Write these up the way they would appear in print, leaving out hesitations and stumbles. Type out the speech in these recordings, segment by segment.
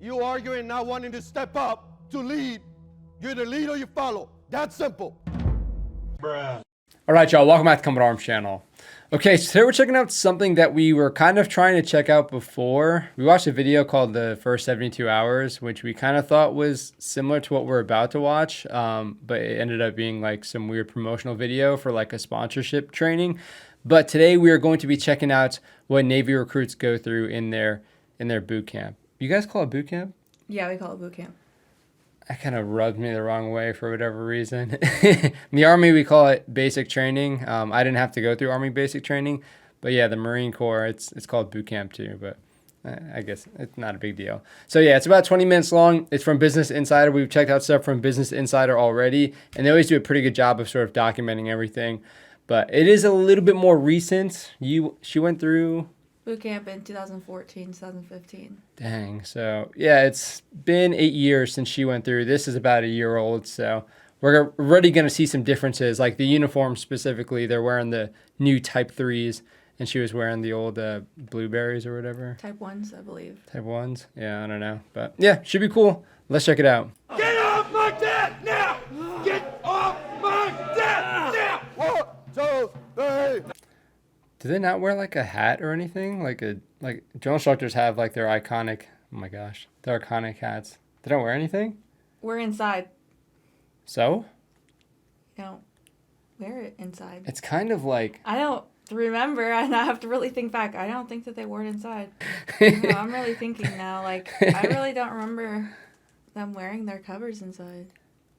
You arguing, not wanting to step up to lead. You either lead or you follow. That's simple. Bruh. All right, y'all. Welcome back to Combat Arms channel. Okay, so today we're checking out something that we were kind of trying to check out before. We watched a video called The First 72 Hours, which we kind of thought was similar to what we're about to watch, but it ended up being like some weird promotional video for like a sponsorship training. But today we are going to be checking out what Navy recruits go through in their boot camp. You guys call it boot camp? Yeah, we call it boot camp. That kind of rubbed me the wrong way for whatever reason. In the Army, we call it basic training. I didn't have to go through Army basic training, but yeah, the Marine Corps, it's called boot camp too, but I guess it's not a big deal. So yeah, it's about 20 minutes long. It's from Business Insider. We've checked out stuff from Business Insider already, and they always do a pretty good job of sort of documenting everything, but it is a little bit more recent. She went through Boot camp in 2014, 2015. Dang. So, yeah, it's been 8 years since she went through. This is about a year old, so we're already going to see some differences. Like the uniform specifically, they're wearing the new Type 3s, and she was wearing the old blueberries or whatever. Type 1s, I believe. Type 1s? Yeah, I don't know. But, yeah, should be cool. Let's check it out. Get off my deck now! Get off my deck now! 1, 2, 3. Do they not wear like a hat or anything? Like drill instructors have like their iconic, oh my gosh, their iconic hats. They don't wear anything? We're inside. So? You don't wear it inside. It's kind of like... I don't remember, and I have to really think back. I don't think that they wore it inside. No, I'm really thinking now. Like, I really don't remember them wearing their covers inside.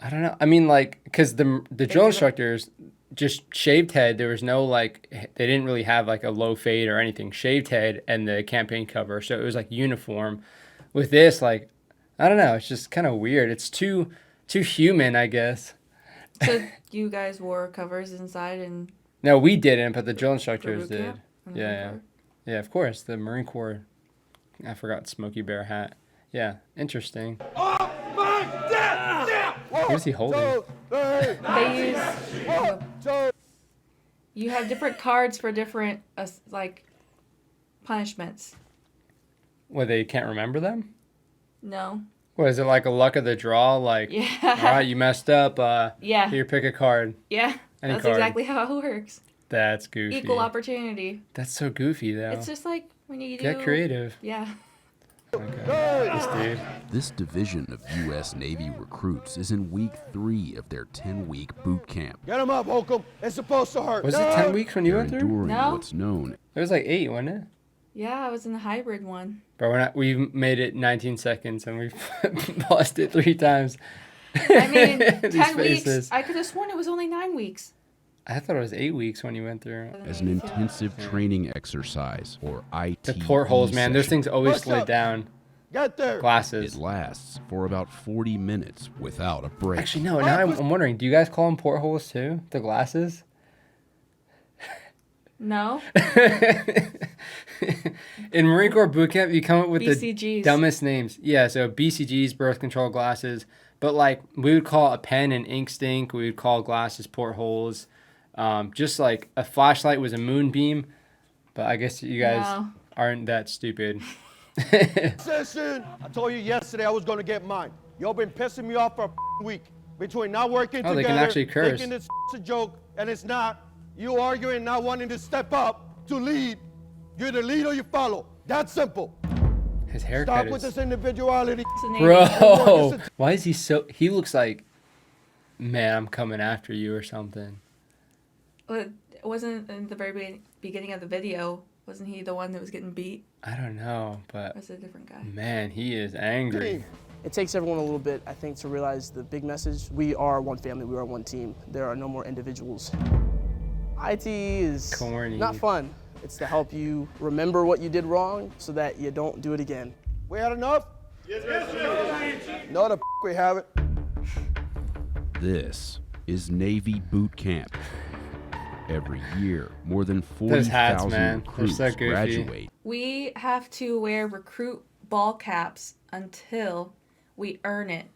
I don't know. I mean, like, because the drill instructors just shaved head. There was no, like, they didn't really have, like, a low fade or anything. Shaved head and the campaign cover. So it was, like, uniform. With this, like, I don't know. It's just kind of weird. It's too human, I guess. So you guys wore covers inside and... No, we didn't, but the drill instructors boot did. camp? Yeah. Yeah, of course. The Marine Corps, I forgot, Smokey Bear hat. Yeah, interesting. Off my deck now! What is he holding? They use... You have different cards for different, like, punishments. What, they can't remember them? No. What, is it like a luck of the draw? Like, Yeah. all right, you messed up. Yeah. Here, pick a card. Yeah. Any That's card. exactly how it works. That's goofy. Equal opportunity. That's so goofy, though. It's just like when you do... Get creative. Yeah. Okay. This dude. This division of U.S. Navy recruits is in week 3 of their 10-week boot camp. Get him up, Holcomb. It's supposed to hurt. Was it 10 weeks when you They're went through? enduring No. what's known It was like 8, wasn't it? Yeah, I was in the hybrid one. Bro, we made it 19 seconds and we lost it 3 times. I mean, These 10 faces. weeks. I could have sworn it was only 9 weeks. I thought it was 8 weeks when you went through. as an intensive training exercise, or IT. The portholes, man. Those things always Push slid up. down. Get there. Glasses. It lasts for about 40 minutes without a break. Actually, no. Now I'm wondering, do you guys call them portholes too? The glasses? No. In Marine Corps boot camp, you come up with the BCGs. dumbest names. Yeah, so BCGs, birth control glasses. But like, we would call a pen an ink stink. We would call glasses portholes. Just like a flashlight was a moonbeam. But I guess you guys No. aren't that stupid. Session. I told you yesterday I was going to get mine. Y'all been pissing me off for a week. Between not working Oh, they together, can actually curse. thinking it's a joke, and it's not. You arguing, not wanting to step up to lead. You either lead or you follow. That's simple. His haircut Stop is... with this individuality. It's a Navy. Bro, why is he so... He looks like, man, I'm coming after you or something. It wasn't in the very beginning of the video. Wasn't he the one that was getting beat? I don't know, Or but was it a different guy? man, he is angry. It takes everyone a little bit, I think, to realize the big message. We are one family, we are one team. There are no more individuals. IT is Corny. not fun. It's to help you remember what you did wrong so that you don't do it again. We had enough? Yes, sir. No, the we haven't. This is Navy boot camp. Every year, more than Those hats, 40,000 man. They're recruits so goofy. graduate. We have to wear recruit ball caps until we earn it.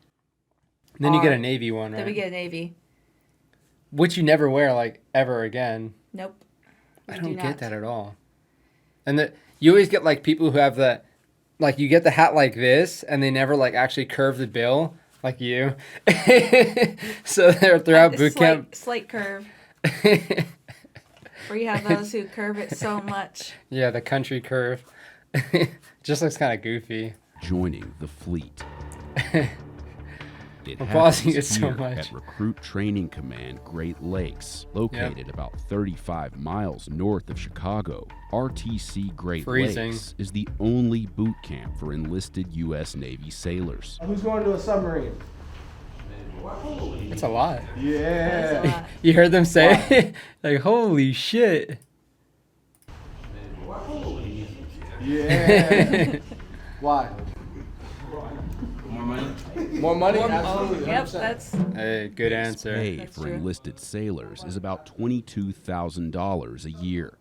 Then you get a Our- Navy one, right? Then we get a Navy. Which you never wear, like, ever again. Nope. I We don't do get not. that at all. And you always get, like, people who have the like you get the hat like this, and they never like actually curve the bill like you. So they're throughout boot camp. Slight curve. Where you have those who curve it so much. Yeah, the country curve. Just looks kind of goofy. Joining the fleet. It I'm pausing it happens so here much. at Recruit Training Command Great Lakes, located about 35 miles north of Chicago. RTC Great Freezing. Lakes is the only boot camp for enlisted U.S. Navy sailors. Who's going to a submarine? It's a lot. That is Yeah. a lot. You heard them say, like, holy shit. Yeah. Why? More money? Absolutely. Yep, that's Hey, good answer. Pay That's for true. enlisted sailors is about $22,000 a year.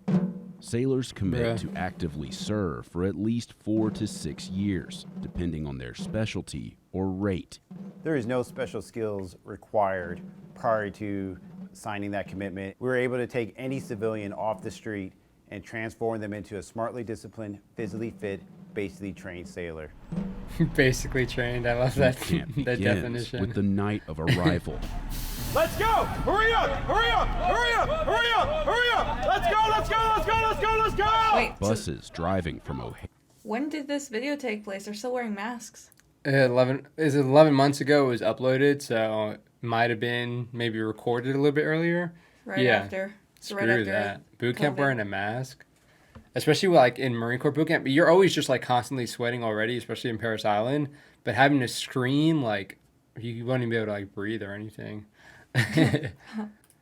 Sailors commit Bruh. to actively serve for at least 4 to 6 years, depending on their specialty or rate. There is no special skills required prior to signing that commitment. We were able to take any civilian off the street and transform them into a smartly disciplined, physically fit, basically trained sailor. Basically trained. I love that, Camp that begins definition. with the night of arrival. Let's go! Hurry up! Hurry up! Hurry up! Hurry up! Hurry up! Let's go! Let's go! Let's go! Let's go! Let's go! wait. So Buses driving from O'Hare. when did this video take place? They're still wearing masks. 11 months ago it was uploaded, so it might have been maybe recorded a little bit earlier. Right Yeah. after. Screw right after that. Boot camp COVID. wearing a mask. Especially like in Marine Corps boot camp, you're always just like constantly sweating already, especially in Paris Island. But having to scream, like you won't even be able to like breathe or anything.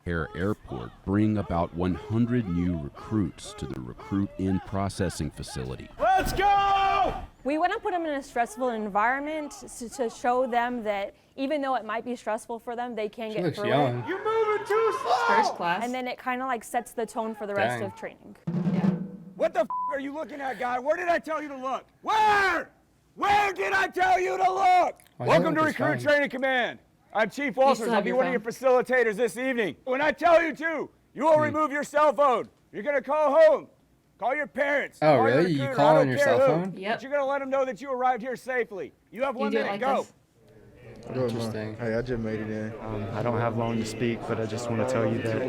O'Hare Airport bring about 100 new recruits to the Recruit In Processing Facility. Let's go! We want to put them in a stressful environment to show them that even though it might be stressful for them, they can She get looks through young. it. You're moving too slow! First class. And then it kind of like sets the tone for the rest Dang. of training. yeah. What the f are you looking at, guy? Where did I tell you to look? Where? Where did I tell you to look? Why Welcome to don't they Recruit phone? Training Command. I'm Chief still Walters. I'll have be your one of your facilitators this evening. When I tell you to, you will remove your cell phone. You're going to call home. Call your parents. Oh, call your really? You recruiter, call I don't on your care cell who. phone? Yep. But you're going to let them know that you arrived here safely. You have You 1 do it minute. like Go. this. Interesting. Hey, I just made it in. I don't have long to speak, but I just want to tell you that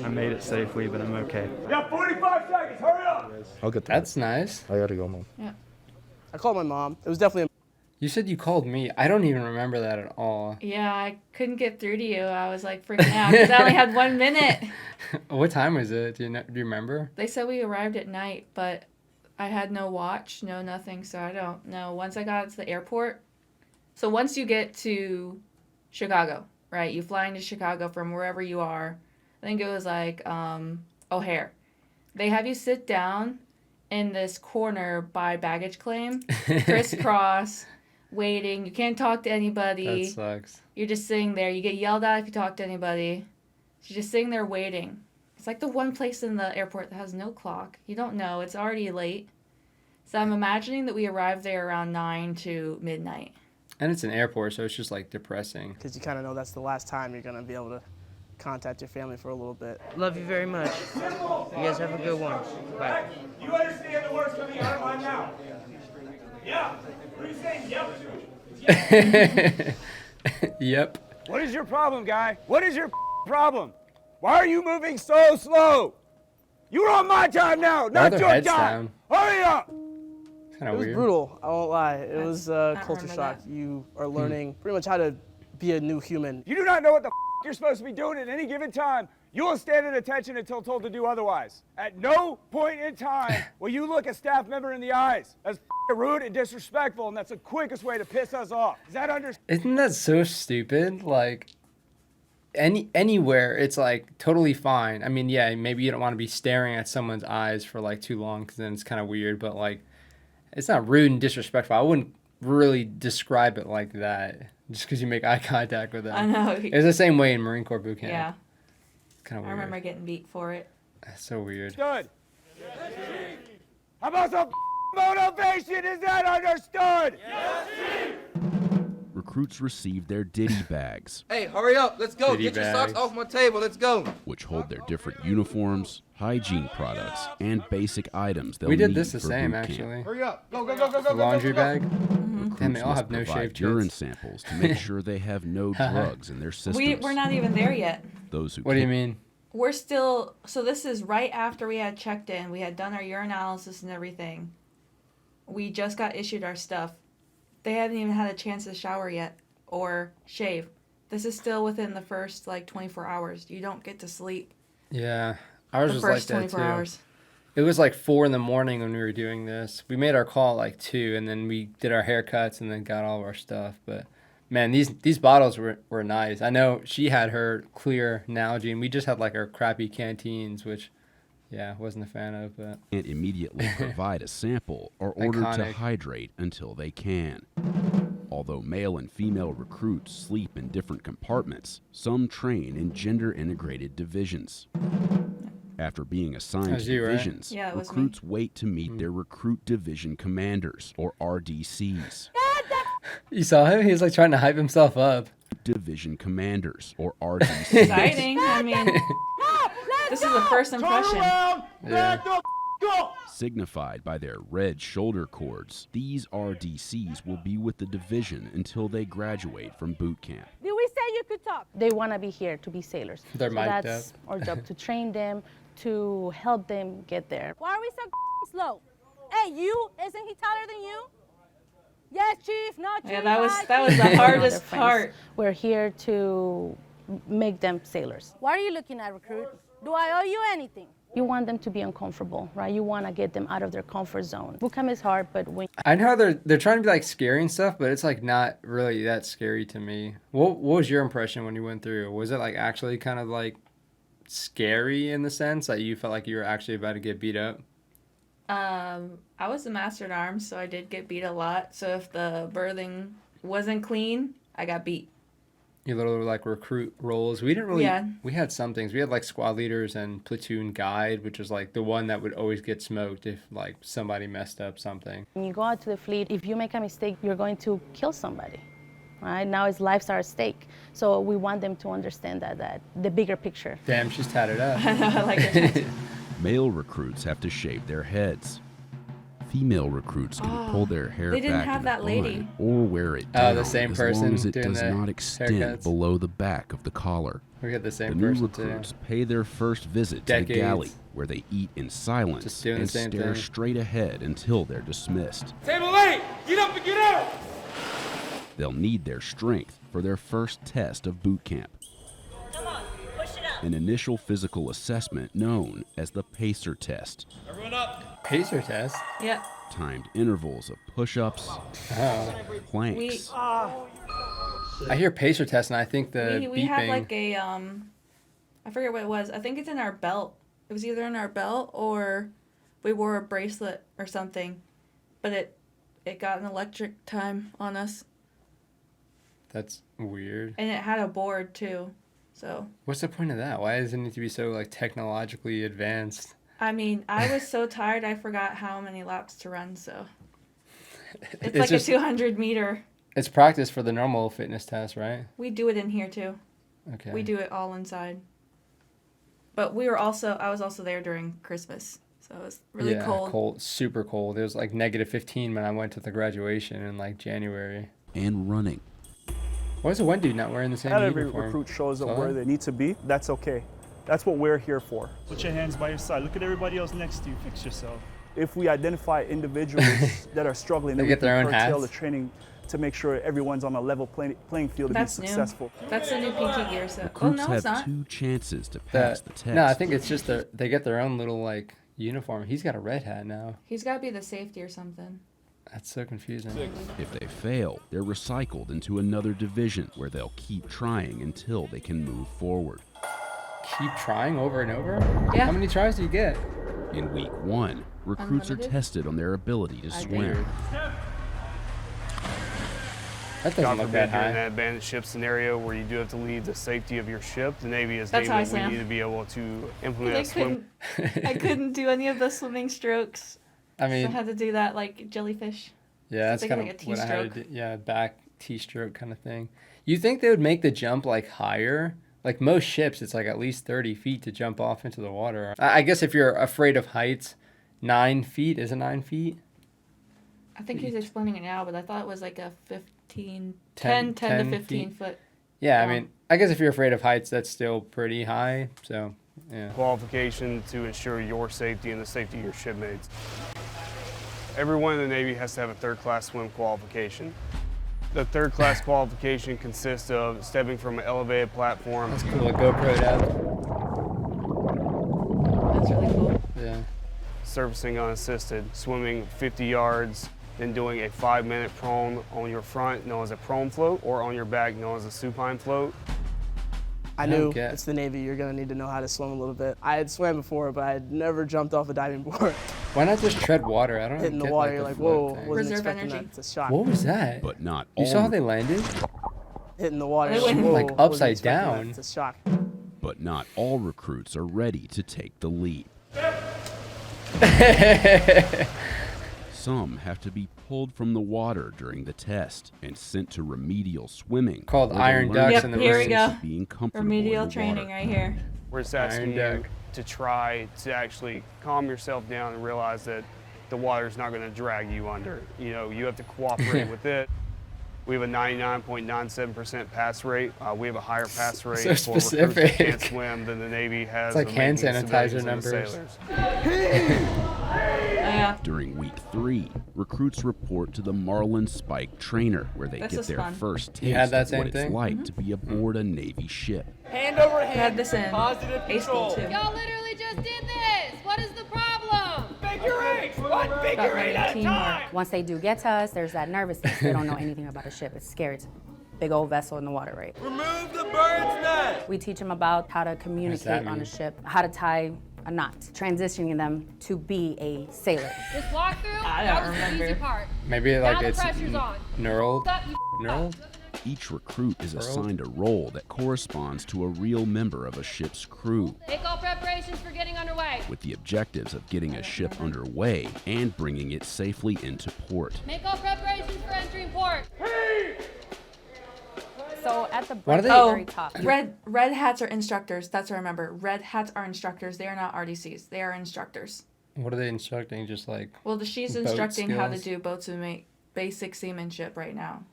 I made it safely, but I'm okay. You got 45 seconds. Hurry up. I'll get That's nice. I gotta go, Mom. I called my mom. It was definitely You said you called me. I don't even remember that at all. Yeah, I couldn't get through to you. I was like freaking out because I only had 1 minute. What time was it? Do you remember? They said we arrived at night, but I had no watch, no nothing, so I don't know. Once I got to the airport, so once you get to Chicago, right? You fly into Chicago from wherever you are. I think it was like O'Hare. They have you sit down in this corner by baggage claim, crisscross, waiting. You can't talk to anybody. That sucks. You're just sitting there. You get yelled at if you talk to anybody. You're just sitting there waiting. It's like the one place in the airport that has no clock. You don't know. It's already late. So I'm imagining that we arrived there around 9 to midnight. And it's an airport, so it's just like depressing. because you kind of know that's the last time you're going to be able to contact your family for a little bit. Love you very much. You guys have a good one. Bye. You understand the words coming out of my mouth? Yeah. What are you saying? Yep. Yep. What is your problem, guy? What is your problem? Why are you moving so slow? You're on my time now, Why are not their your heads time. down? Hurry up! Kind It of was weird. brutal. I won't lie. It was I culture remember shock. that. You are learning pretty much how to be a new human. You do not know what the you're supposed to be doing at any given time. You will stand at attention until told to do otherwise. At no point in time will you look a staff member in the eyes. That's rude and disrespectful, and that's the quickest way to piss us off. Is that understood? Isn't that so stupid? Like, anywhere, it's like totally fine. I mean, yeah, maybe you don't want to be staring at someone's eyes for like too long because then it's kind of weird. But like, it's not rude and disrespectful. I wouldn't really describe it like that just because you make eye contact with them. I know. It's the same way in Marine Corps boot camp. Yeah. Kind of I weird. remember getting beat for it. That's so weird. Good. How about some motivation? Is that understood? recruits receive their ditty bags. Hey, hurry up. Let's go. Ditty Get your bags. socks off my table. Let's go. Which hold their different uniforms, hygiene products, and basic items they'll We did need this the for same, boot camp. actually. Hurry up. Go, go, go, go, go, go, Laundry go, go. bag. Damn, they all Must have no provide shaved urine tits. samples to make sure they have no drugs in their systems. We're not even there yet. Those who What do you can't- mean? We're still, so this is right after we had checked in. We had done our urinalysis and everything. We just got issued our stuff. They haven't even had a chance to shower yet or shave. This is still within the first like 24 hours. You don't get to sleep Yeah, ours the was like first that 24 too. hours. It was like 4 in the morning when we were doing this. We made our call at like 2, and then we did our haircuts and then got all of our stuff. But man, these bottles were nice. I know she had her clear Nalgene. We just had like our crappy canteens, which, yeah, wasn't a fan of. But can't immediately provide a sample are ordered to Iconic. hydrate until they can. Although male and female recruits sleep in different compartments, some train in gender-integrated divisions. After being assigned That was to you, right? divisions, Yeah, it was me. recruits wait to meet their recruit division commanders, or RDCs. you saw him? He was like trying to hype himself up. Division commanders, or RDCs. Exciting. I mean, this is the first impression. Yeah. Signified by their red shoulder cords, these RDCs will be with the division until they graduate from boot camp. Did we say you could talk? They want to be here to be sailors. They're so mic'd that's up. our job, to train them, to help them get there. Why are we so slow? Hey, you, isn't he taller than you? Yes, Chief, no, Chief. Yeah, that was hi, the Chief. They're hardest friends. part. We're here to make them sailors. Why are you looking at recruit? Do I owe you anything? You want them to be uncomfortable, right? You want to get them out of their comfort zone. Boot camp is hard, but when I know they're trying to be like scary and stuff, but it's like not really that scary to me. What was your impression when you went through? Was it like actually kind of like scary in the sense that you felt like you were actually about to get beat up? I was a master at arms, so I did get beat a lot. So if the birthing wasn't clean, I got beat. Your little like recruit roles. We didn't really. Yeah. We had some things. We had like squad leaders and platoon guide, which was like the one that would always get smoked if like somebody messed up something. you go out to the fleet, if you make a mistake, you're going to kill somebody. Right? Now his lives are at stake. So we want them to understand that the bigger picture. Damn, she's tatted up. I know, I like it. Male recruits have to shave their heads. Female recruits can pull their hair they didn't back have in that a lady. bun or wear it Oh, down the same as person long as it doing does the not extend haircuts? below the back of the collar. We had the The same new person too. recruits pay their first visit to the Decades. galley, where they eat in silence Just doing the and same stare thing. straight ahead until they're dismissed. Table 8, get up and get out! They'll need their strength for their first test of boot camp. Come on, push it up. An initial physical assessment known as the pacer test. Everyone up! Pacer test. Yep. Timed intervals of push-ups, Oh. planks, I hear pacer test, and I think the We beeping. had like a I forget what it was. I think it's in our belt. It was either in our belt or we wore a bracelet or something. But it got an electric time on us, That's weird. and it had a board too. So What's the point of that? Why does it need to be so like technologically advanced? I mean, I was so tired I forgot how many laps to run. So it's It's like just- a 200-meter. It's practice for the normal fitness test, right? We do it in here too. Okay. We do it all inside. But I was also there during Christmas, so it was really yeah, cold. super cold. It was like -15 when I went to the graduation in like January. and running. Why is the one dude not wearing the same Not every uniform? recruit shows up Saw where that? they need to be. That's okay. That's what we're here for. Put your hands by your side. Look at everybody else next to you. Fix yourself. If we identify individuals that are struggling, They then get we their can own curtail hats? the training to make sure everyone's on a level playing field to That's be new. successful. That's the new pinky gear set. Oh Recruits no, it's have not. 2 chances to pass the test. No, I think it's just they get their own little like uniform. He's got a red hat now. He's got to be the safety or something. That's so confusing. If they fail, they're recycled into another division where they'll keep trying until they can move forward. Keep trying over and over? Yeah. How many tries do you get? In week 1, recruits are Unlimited? tested on their ability to swim. That doesn't look that high. that abandoned ship scenario where you do have to leave the safety of your ship, the Navy has That's named how I that we swam. need to be able to implement I a swim. couldn't do any of the swimming strokes. I So I mean, had to do that like jellyfish. yeah, that's Think kind like of a what I had to T-stroke. do. Yeah, back T-stroke kind of thing. You think they would make the jump like higher? Like most ships, it's like at least 30 feet to jump off into the water. I guess if you're afraid of heights, 9 feet, is it 9 feet? I think he's explaining it now, but I thought it was like a 10 to 15 feet. foot. Yeah, I mean, I guess if you're afraid of heights, that's still pretty high. So, yeah. Qualification to ensure your safety and the safety of your shipmates. Everyone in the Navy has to have a third-class swim qualification. The third-class qualification consists of stepping from an elevated platform. That's cool, a GoPro app. That's really cool. Yeah. Surfacing unassisted, swimming 50 yards, then doing a 5-minute prone on your front, known as a prone float, or on your back, known as a supine float. I knew it's the Navy, you're gonna need to know how to swim a little bit. I had swam before, but I had never jumped off a diving board. Why not just tread water? I don't Hitting the get, water, like, you're the like, float whoa, thing. wasn't Reserve expecting energy. that. It's a shock. What was that? But not You all saw how they landed? Hitting the water, They you're went, whoa, like, wasn't upside expecting that. down. It's a shock. But not all recruits are ready to take the leap. Some have to be pulled from the water during the test and sent to remedial swimming. Called where they iron learn ducks Yep, in the here we Marines. go. of being comfortable Remedial in the training water. right here. We're just asking Iron you Duck. to try to actually calm yourself down and realize that the water's not going to drag you under. You know, you have to cooperate with it. We have a 99.97% pass rate. We have a higher pass rate So for recruits that specific. can't swim than the Navy has. It's like of hand making sanitizer civilians and the numbers. sailors. Yeah. During week 3, recruits report to the Marlin Spike Trainer, where they This get is their fun. first taste You had that of same what it's thing? like to be aboard a Navy ship. Hand over I had hand, this in positive A school control. too. Y'all literally just did this. What is the problem? Figure eight, one About figure running eight at a teamwork. time. Once they do get to us, there's that nervousness. They don't know anything about a ship. It's scary. It's a big old vessel in the water, right? Remove the bird's nest. We teach them about how to communicate on mean? a ship, how to tie a knot, transitioning them to be a sailor. This walkthrough, I that don't was the easy remember. part. Maybe Now like the it's pressure's on. neural. Up, you Neural? Each recruit is World. assigned a role that corresponds to a real member of a ship's crew, Make all preparations for getting underway. with the objectives of getting a ship underway and bringing it safely into port. Make all preparations for entering port. So at the What are they- very top, Red hats are instructors. That's what I remember. Red hats are instructors. They are not RDCs. They are instructors. What are they instructing? Just like She's boat instructing how to skills? do boats and basic seamanship right now.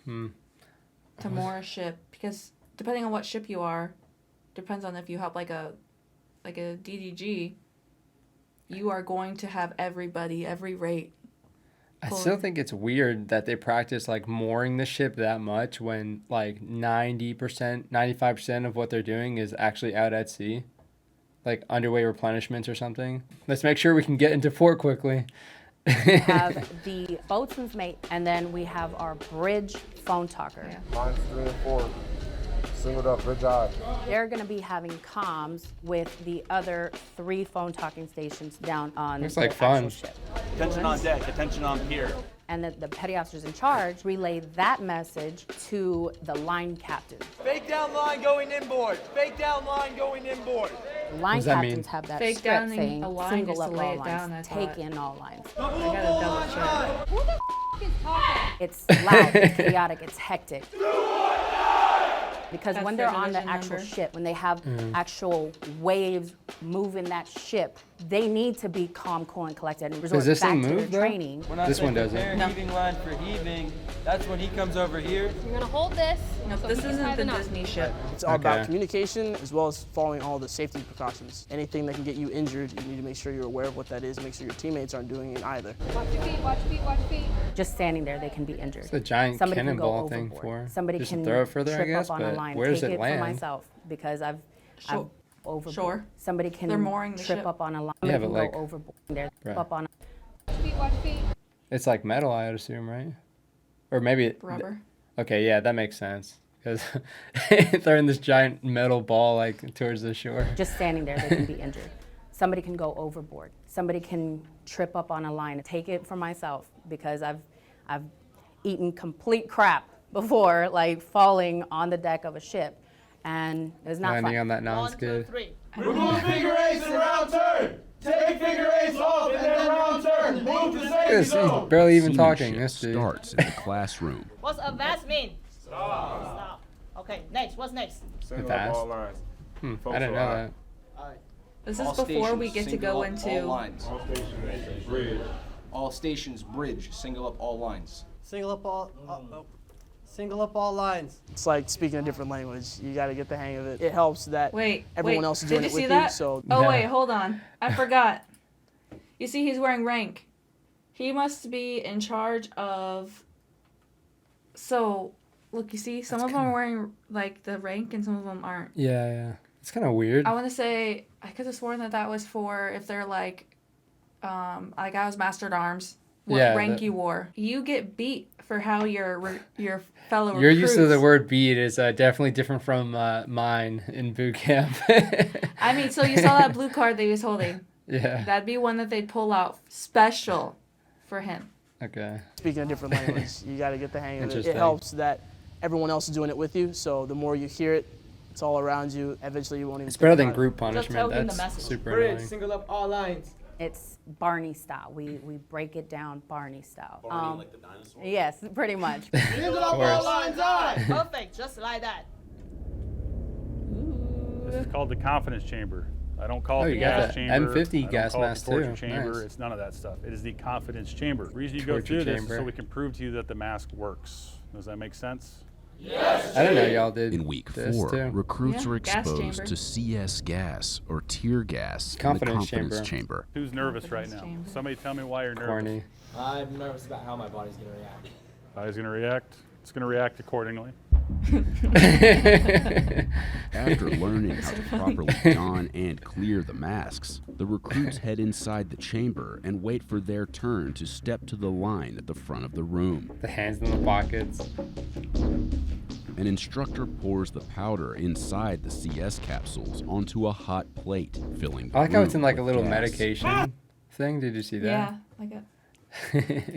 To moor a ship, because depending on what ship you are, depends on if you have like a DDG. You are going to have everybody, every rate. I still think it's weird that they practice like mooring the ship that much when like 90%, 95% of what they're doing is actually out at sea. Like underway replenishments or something. Let's make sure we can get into port quickly. have the boatswain's mate, and then we have our bridge phone talker. Mine's 3 and 4. Singled up, bridge eye. They're going to be having comms with the other 3 phone talking stations down on Looks the like actual fun. ship. Attention on deck, attention on pier. And the petty officers in charge relay that message to the line captain. Fake down line going inboard. Fake down line going inboard. Line does that captains mean? have that Fake script downing saying a line single is up to lay all it lines, down, I take thought. in all lines. I gotta double check. Who the is talking? It's loud, it's chaotic, it's hectic. Because That's when their they're on the division actual number. ship, when they have actual waves moving that ship, they need to be calm, cool, and collected and resort Does this back thing to move, their though? training. When I This say one doesn't. prepare No. heaving line for heaving, that's when he comes over here. You're gonna hold this. No, so this he can isn't tie the knot. Disney ship. It's all about Okay. communication as well as following all the safety precautions. Anything that can get you injured, you need to make sure you're aware of what that is, make sure your teammates aren't doing it either. Watch your feet, watch your feet, watch your feet. Just standing there, they can be injured. It's a giant Somebody can go cannonball thing overboard. for. Somebody Just can throw it further, I trip guess, up on a but line. where does Take it it land? for myself because I've overboard. Sure. Somebody can They're mooring the trip ship. up on a line. Yeah, Somebody but can like- go overboard. There, Right. up on. Watch your feet, watch your feet. It's like metal, I would assume, right? Or maybe Rubber. Okay, yeah, that makes sense. Because throwing this giant metal ball like towards the shore. Just standing there, they can be injured. Somebody can go overboard. Somebody can trip up on a line. Take it for myself because I've eaten complete crap before, like falling on the deck of a ship, and it's not Landing fun. on that non-skid. Remove figure eights and round turn. Take figure eights off and then round turn. He's barely even talking. Seamanship This dude. starts in the classroom. What's advance mean? Stop. Okay, next. What's next? Advanced? I didn't know that. This is before we get to go into. All lines. All stations, bridge. Single up all lines. Single up all. Single up all lines. It's like speaking a different language. You got to get the hang of it. It helps that everyone else is did doing you it see with that? you. So Oh wait, hold on. I forgot. You see, he's wearing rank. He must be in charge of. So, look, you see, some of them are wearing like the rank, and some of them aren't. Yeah. It's kind of weird. I want to say I could have sworn that was for if they're like I was Master at Arms. What rank you wore? You get beat for how your fellow Your recruits. use of the word beat is definitely different from mine in boot camp. I mean, so you saw that blue card that he was holding. Yeah. That'd be one that they'd pull out special for him. Okay. speaking a different language, you got to get the hang of it. Interesting. It helps that everyone else is doing it with you. So the more you hear it, it's all around you. Eventually, you won't even. It's better than think about group it. punishment. That's super Bridge, annoying. single up all lines. It's Barney style. We break it down Barney style. Barney, like the dinosaur? Yes, pretty much. Single up all lines on. Perfect, just like that. This is called the confidence chamber. I don't call Oh, it the you got gas that chamber. M50 I don't gas call it mask the torture too. chamber. Nice. It's none of that stuff. It is the confidence chamber. The reason you go Torture through this chamber. is so we can prove to you that the mask works. Does that make sense? Yes. I didn't know y'all did. In week this 4, too. recruits Yeah, are gas exposed chamber. to CS gas or tear gas Confidence in the confidence chamber. chamber. Who's nervous right now? chamber. Somebody tell me why you're nervous. Corny. I'm nervous about how my body's gonna react. Body's going to react. It's going to react accordingly. After learning how to properly don and clear the masks, the recruits head inside the chamber and wait for their turn to step to the line at the front of the room. The hands in the pockets. An instructor pours the powder inside the CS capsules onto a hot plate, filling the I like how it's in room like a with little gas. medication thing. Did you see that? Yeah, like it.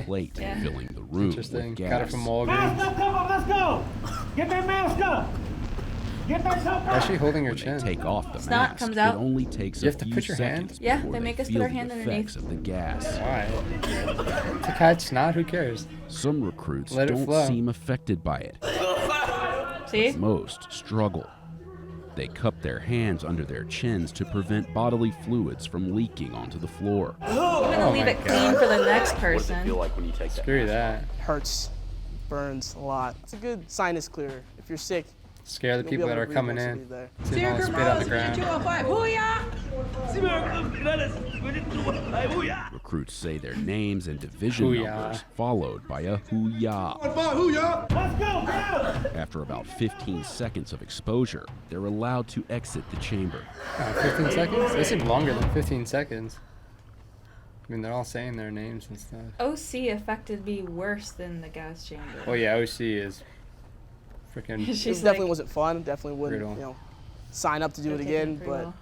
Plate Yeah. filling the room Interesting. with gas. Got it from Walgreens. Let's go! Get that mask up! Get that cup Why is she holding her When they chin? take off the Snot mask, comes out. it only takes You a have to few put your hand? seconds Yeah, before they make us put feel our hand the underneath. effects of the gas. Why? To catch snot? Who cares? Some recruits Let it don't flow. seem affected by it. See? Most struggle. They cup their hands under their chins to prevent bodily fluids from leaking onto the floor. I'm gonna leave it clean for the next What does it person. feel like when you take that? Screw that. Hurts, burns a lot. It's a good sinus clearer. If you're sick, Scare the you'll be people able that to are breathe coming once you in. leave there. See them all spit on the ground. Recruits say their names and division Hoo-yah. numbers, followed by a hoo-yah. Let's go, go! After about 15 seconds of exposure, they're allowed to exit the chamber. 15 seconds? They seem longer than 15 seconds. I mean, they're all saying their names and stuff. OC affected me worse than the gas chamber. Well, yeah, OC is freaking. It She's definitely like, wasn't fun. Definitely wouldn't, Brutal. sign up to do it They're again. taking it pretty But well.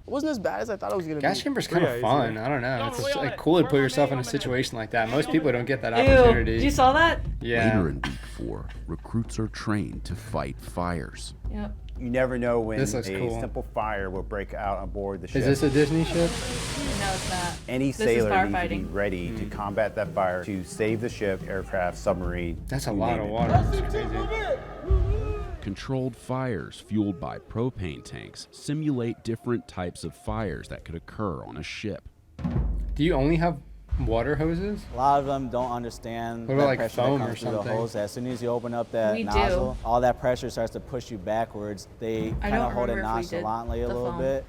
it wasn't as bad as I thought it was gonna Gas be. chamber's kind of fun. I don't know. It's just, like, cool to put yourself in a situation like that. Most people don't get that Ew, opportunity. you saw that? Yeah. Later in week 4, recruits are trained to fight fires. Yep. You never know when This a looks cool. simple fire will break out on board the ship. Is this a Disney ship? No, it's not. Any This is sailor needs to be firefighting. ready to combat that fire, to save the ship, aircraft, submarine. That's a you lot name of it. water. That's crazy. Controlled fires fueled by propane tanks simulate different types of fires that could occur on a ship. Do you only have water hoses? A lot of them don't understand What about, that like, pressure foam that or comes through the something? hose. As soon as you open up that We do. nozzle, all that pressure starts to push you backwards. They I kind don't of hold it remember if we did nonchalantly a the little foam. bit.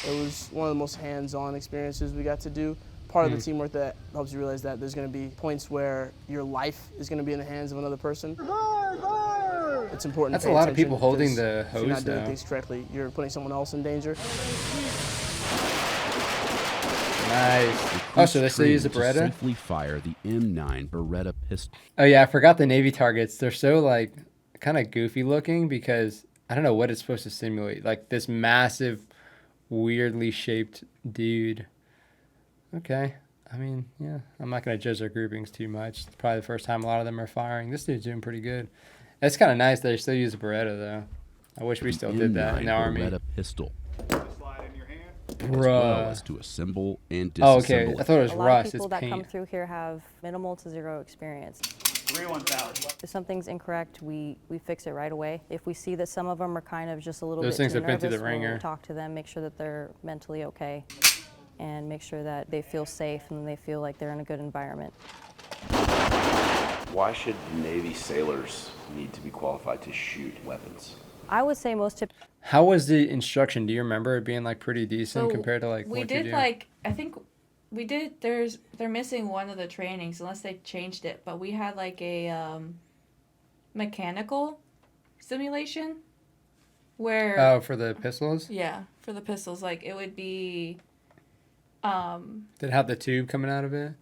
It was one of the most hands-on experiences we got to do. Part of Hmm. the teamwork that helps you realize that there's going to be points where your life is going to be in the hands of another person. It's important. That's to a pay lot of attention people holding because the if you're not hose, doing though. things correctly, you're putting someone else in danger. Nice. Oh, so they still use the Trained to Beretta? safely fire the M9 Beretta pistol. Oh yeah, I forgot the Navy targets. They're so like kind of goofy looking because I don't know what it's supposed to simulate. Like this massive, weirdly shaped dude. Okay. I mean, yeah, I'm not gonna judge their groupings too much. It's probably the first time a lot of them are firing. This dude's doing pretty good. It's kind of nice they still use a Beretta though. I wish we still did that in the M9 Army. Beretta pistol. as well Bruh. as to assemble and disassemble Oh, okay. it. I thought it was A lot rust. of people It's that come paint. through here have minimal to zero experience. 3-1,000. If something's incorrect, we fix it right away. If we see that some of them are kind of just a little Those bit things too have been through the nervous, ringer. we'll talk to them, make sure that they're mentally okay, and make sure that they feel safe and they feel like they're in a good environment. Why should Navy sailors need to be qualified to shoot weapons? I would say most typically. How was the instruction? Do you remember it being like pretty decent So compared to like we what did you do? like I think we did. They're missing one of the trainings unless they changed it. But we had like a mechanical simulation where Oh, for the pistols? yeah, for the pistols, like it would be Did it have the tube coming out of it?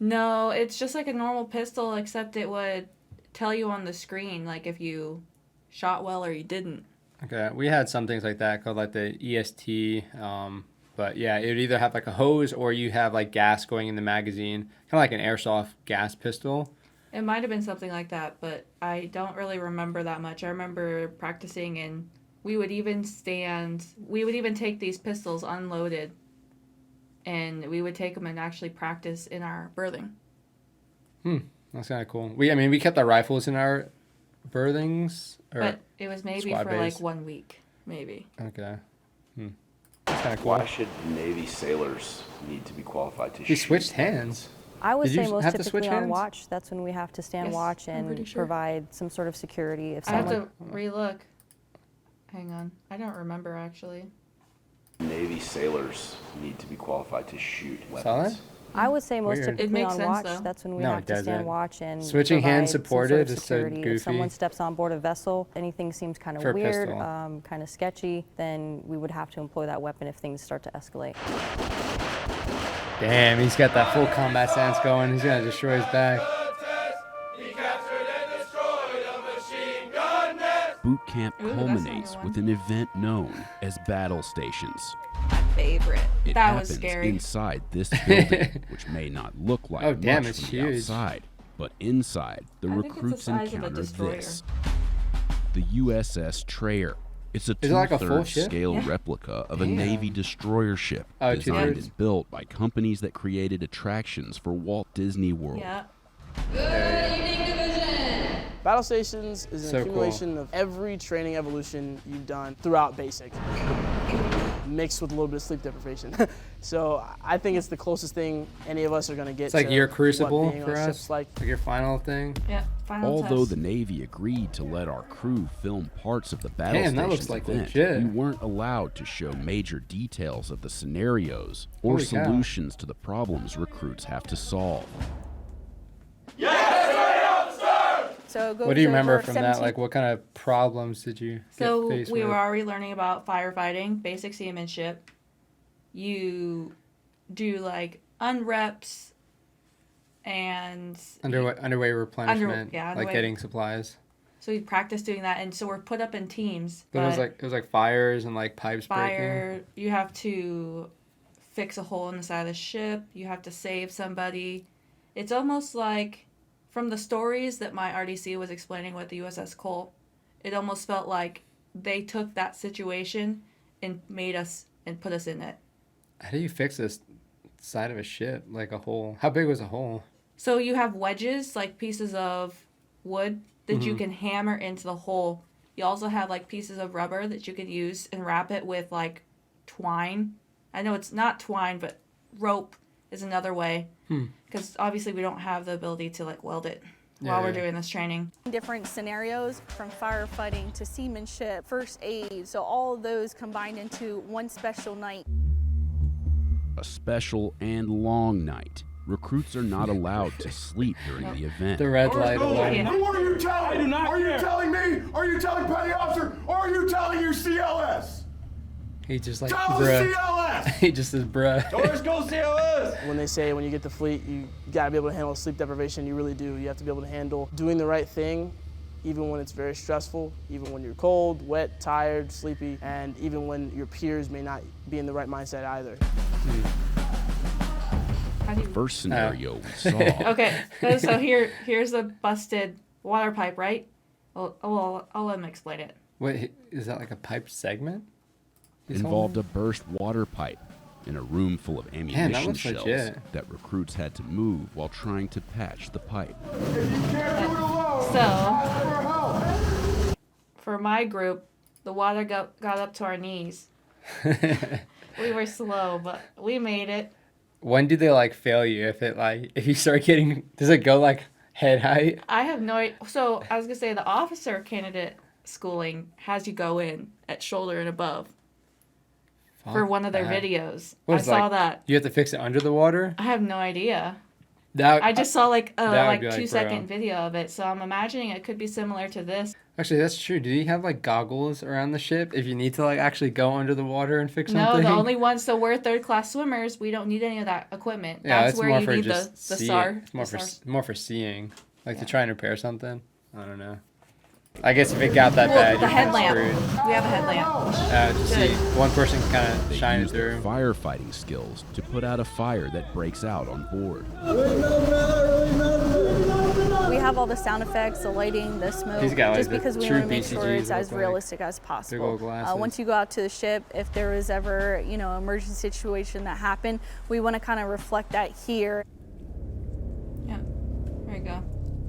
no, it's just like a normal pistol except it would tell you on the screen like if you shot well or you didn't. Okay, we had some things like that called like the EST. But yeah, it would either have like a hose or you have like gas going in the magazine, kind of like an airsoft gas pistol. It might have been something like that, but I don't really remember that much. I remember practicing and we would even take these pistols unloaded and we would take them and actually practice in our berthing. That's kind of cool. We kept our rifles in our berthings. But it was maybe for squad-based. like 1 week, maybe. Okay. That's kind of cool. Why should Navy sailors need to be qualified to We shoot switched hands. I would Did you say most have to switch typically on hands? watch. That's when we have to stand Yes, watch I'm pretty and sure. provide some sort of security. If I have someone to relook. Hang on. I don't remember actually. Navy sailors need to be qualified to shoot Saw weapons? that? I would say most Weird. typically It makes on sense, watch. though. That's when we No, have it to stand doesn't. watch and Switching hands provide some sort supported of is so security. goofy. If someone steps on board a vessel, anything seems kind For of a weird, pistol. kind of sketchy, then we would have to employ that weapon if things start to escalate. Damn, he's got that full combat stance going. He's gonna destroy his back. Boot camp Ooh, that's culminates another one. with an event known as battle stations. Favorite. It That happens was scary. inside this building, which may not look like Oh, damn, much it's from the huge. outside, but inside, the I think it's the recruits size of a encounter destroyer. this: the USS Trayer. It's a Is it like a full two-thirds ship? scale Yeah. replica of a Damn. Navy destroyer ship Oh, designed two-thirds. and built by companies that created attractions for Walt Disney World. Yeah. Battle stations is an So cool. accumulation of every training evolution you've done throughout basic, mixed with a little bit of sleep deprivation. So I think it's the closest thing any of us are going to get. It's like to your what crucible being on for a us. ship's like. Like your final thing. Yeah. Final Although test. the Navy agreed to let our crew film parts of the battle Damn, that stations looks like event, legit. we weren't allowed to show major details of the scenarios or Holy cow. solutions to the problems recruits have to solve. So it goes What do you over remember from that? 17 Like, what kind of problems did you So get faced we with? were already learning about firefighting, basic seamanship. You do like unreps and Underway replenishment, yeah, like underway. getting supplies. so we practice doing that, and so we're put up in teams. But it was like fires and like pipes fire. You have to fix a hole in the side of the ship. You have to save somebody. It's almost like from the stories that my RDC was explaining with the USS Cole, it almost felt like they took that situation and made us and put us in it. breaking. How do you fix this side of a ship? Like a hole? How big was a hole? So you have wedges, like pieces of wood that you can hammer into the hole. You also have like pieces of rubber that you can use and wrap it with like twine. I know it's not twine, but rope is another way. Because obviously we don't have the ability to like weld it while we're doing this training. Different scenarios from firefighting to seamanship, first aid, so all of those combined into one special night. A special and long night. Recruits are not allowed to sleep during the event. The red light alert. Who are you telling? Are you telling me? Are you telling Petty Officer? Or are you telling your CLS? He just like, Tell the bruh. CLS! He just says, bruh. Doors go CLS! When they say when you get to fleet, you got to be able to handle sleep deprivation, you really do. You have to be able to handle doing the right thing, even when it's very stressful, even when you're cold, wet, tired, sleepy, and even when your peers may not be in the right mindset either. The first scenario we saw. Okay, so here's a busted water pipe, right? I'll let him explain it. Wait, is that like a pipe segment? involved a burst water pipe in a room full of ammunition looks shells legit. that recruits had to move while trying to patch the pipe. So, for my group, the water got up to our knees. We were slow, but we made it. When do they like fail you? If you start getting, does it go like head height? I have no idea. So, I was going to say the officer candidate schooling has you go in at shoulder and above for one of their videos. I saw that. You have to fix it under the water? I have no idea. That, I just saw like a that would be 2-second bro. video of it, so I'm imagining it could be similar to this. Actually, that's true. Do you have like goggles around the ship if you need to like actually go under the water and fix No, something? the only ones. So we're third-class swimmers. We don't need any of that equipment. Yeah, That's it's where more you for need just the seeing. SAR. It's more for seeing, like to try and repair something. I don't know. I guess if it got that Well, bad, the you're headlamp. screwed. We have a headlamp. To see one person kind of They shine use their through. firefighting skills to put out a fire that breaks out on board. We have all the sound effects, the lighting, the smoke, He's got, like, just the because we true want to make sure BCGs it's as look like. realistic as Big possible. old glasses. Once you go out to the ship, if there was ever, emergency situation that happened, we want to kind of reflect that here. Yeah, there you go.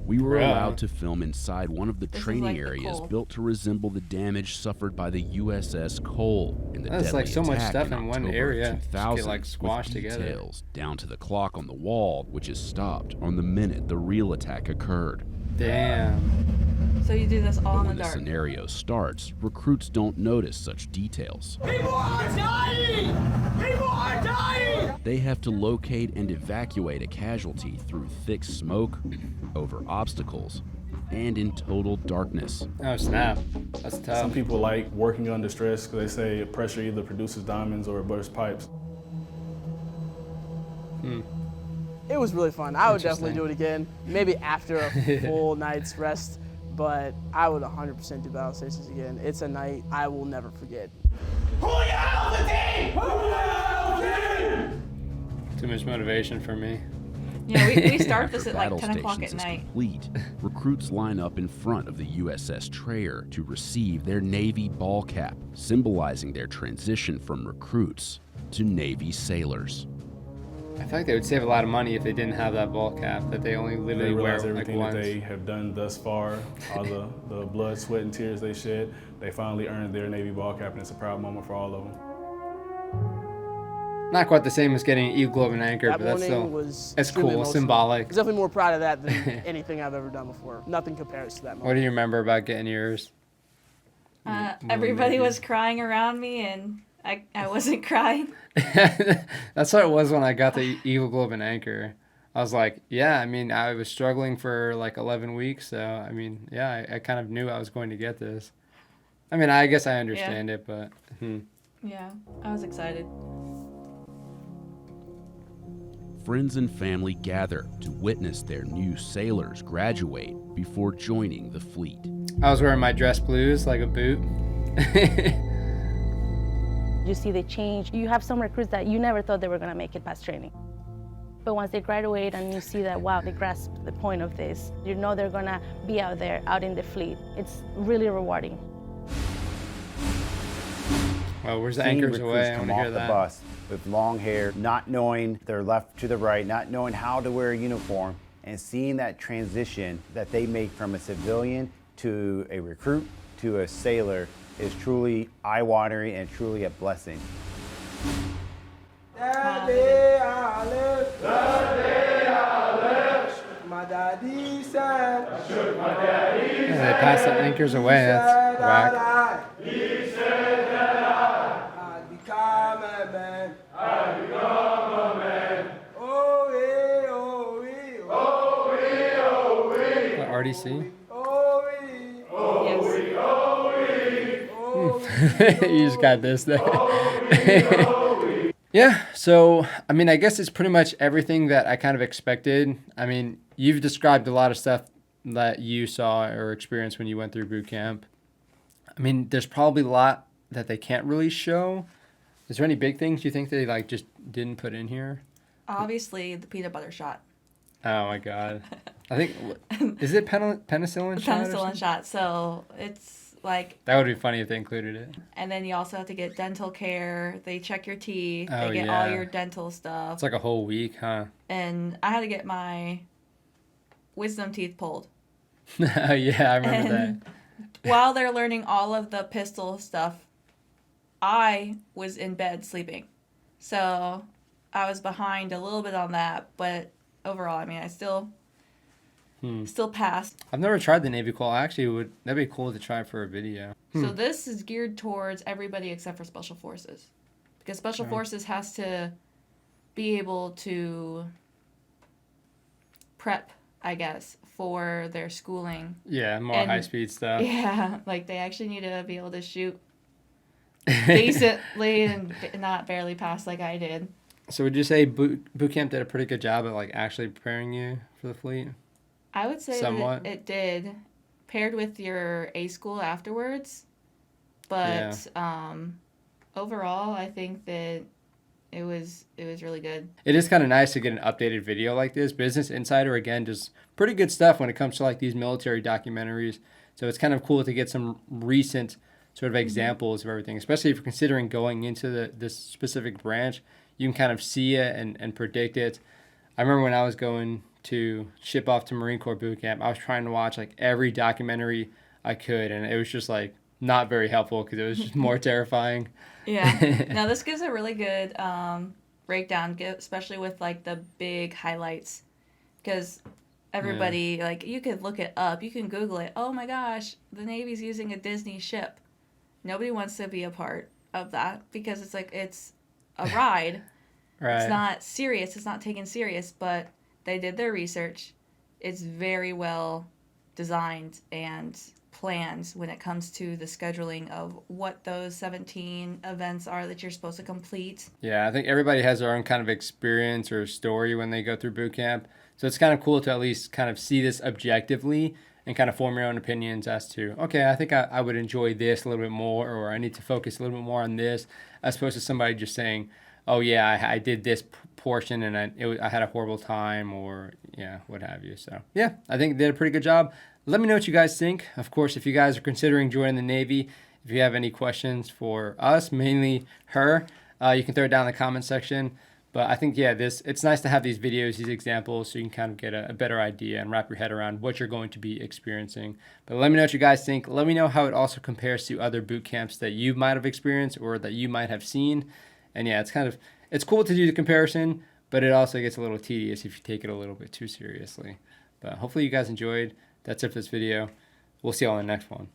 We were Yeah. allowed to film inside one of the This is training like the areas Cole. built to resemble the damage suffered by the USS Cole in the That's deadly like so much attack stuff in in one October area. of Just 2000, get, like, squashed with together. details down to the clock on the wall, which is stopped on the minute the real attack occurred. Damn. So you do this all But in when the the dark. scenario starts, recruits don't notice such details. People are dying! People are dying! They have to locate and evacuate a casualty through thick smoke, over obstacles, and in total darkness. Oh snap! That's tough. Some people like working under stress because they say pressure either produces diamonds or it bursts pipes. It was really fun. I would definitely do it again, maybe after a full night's rest, but I would 100% do battle stations again. It's a night I will never forget. Too much motivation for me. Yeah, we start After this at like battle 10 o'clock stations at is night. complete, recruits line up in front of the USS Trayer to receive their Navy ball cap, symbolizing their transition from recruits to Navy sailors. I feel like they would save a lot of money if they didn't have that ball cap that they only They literally realize wear like everything once. that they have done thus far, all the blood, sweat, and tears they shed, they finally earned their Navy ball cap, and it's a proud moment for all of them. Not quite the same as getting an Eagle Globe and Anchor, That but that's morning still was it's extremely cool, emotional. symbolic. I'm definitely more proud of that than anything I've ever done before. Nothing compares to that moment. What do you remember about getting yours? Everybody was crying around me, and I wasn't crying. That's what it was when I got the Eagle Globe and Anchor. I was like, yeah, I mean, I was struggling for like 11 weeks, so I mean, yeah, I kind of knew I was going to get this. I mean, I guess I understand it, but Yeah, I was excited. Friends and family gather to witness their new sailors graduate before joining the fleet. I was wearing my dress blues like a boot. You see the change. You have some recruits that you never thought they were going to make it past training. But once they graduate and you see that, wow, they grasp the point of this, you know they're going to be out there, out in the fleet. It's really rewarding. Oh, where's the Seeing anchors recruits away? I come want to off hear the that. bus with long hair, not knowing their left to the right, not knowing how to wear a uniform, and seeing that transition that they make from a civilian to a recruit to a sailor is truly eye-watering and truly a blessing. That day I left. That day I left. My daddy said. I shook my daddy. Yeah, they passed the anchors away. That's whack. He said that I'd become a man. I'd become a man. Oh, wee, oh, wee, oh, wee, oh, wee. The RDC? Oh, wee, oh, wee, oh, wee, oh, wee. You just got this there. Yeah, so, I mean, I guess it's pretty much everything that I kind of expected. I mean, you've described a lot of stuff that you saw or experienced when you went through boot camp. I mean, there's probably a lot that they can't really show. Is there any big things you think they, like, just didn't put in here? Obviously, the peanut butter shot. Oh, my God. I think, is it penicillin shot? or Penicillin something? shot. So it's like. That would be funny if they included it. And then you also have to get dental care. They check your teeth. Oh, they get yeah. all your dental stuff. It's like a whole week, huh? And I had to get my wisdom teeth pulled. Oh, yeah, I remember And while they're learning all of the pistol stuff, I was in bed sleeping. So I was behind a little bit on that, but overall, I mean, I still passed. I've never tried the Navy call. That'd be cool to try for a video. So this is geared towards everybody except for Special Forces. Because Special Forces has to be able to prep, I guess, for their schooling. Yeah, more high-speed stuff. Yeah, like they actually need to be able to shoot decently and not barely pass like I did. So would you say boot camp did a pretty good job at like actually preparing you for the fleet? I would say somewhat. that it did, paired with your A school afterwards. But overall, I think that it was really good. It is kind of nice to get an updated video like this. Business Insider, again, does pretty good stuff when it comes to like these military documentaries. So it's kind of cool to get some recent sort of examples of everything, especially if you're considering going into this specific branch. You can kind of see it and predict it. I remember when I was going to ship off to Marine Corps boot camp, I was trying to watch like every documentary I could, and it was just like not very helpful because it was just more terrifying. Yeah. Now this gives a really good breakdown, especially with like the big highlights, because everybody like you could look it up, you can Google it. Oh my gosh, the Navy's using a Disney ship. Nobody wants to be a part of that because it's like it's a ride. Right. It's not serious. It's not taken serious, but they did their research. It's very well designed and planned when it comes to the scheduling of what those 17 events are that you're supposed to complete. Yeah, I think everybody has their own kind of experience or story when they go through boot camp. So it's kind of cool to at least kind of see this objectively and kind of form your own opinions as to, okay, I think I would enjoy this a little bit more, or I need to focus a little bit more on this, as opposed to somebody just saying, oh yeah, I did this portion and I had a horrible time, or yeah, what have you. So yeah, I think they did a pretty good job. Let me know what you guys think. Of course, if you guys are considering joining the Navy, if you have any questions for us, mainly her, you can throw it down in the comment section. But I think, yeah, it's nice to have these videos, these examples, so you can kind of get a better idea and wrap your head around what you're going to be experiencing. But let me know what you guys think. Let me know how it also compares to other boot camps that you might have experienced or that you might have seen. And yeah, it's cool to do the comparison, but it also gets a little tedious if you take it a little bit too seriously. But hopefully you guys enjoyed. That's it for this video. We'll see you all in the next one.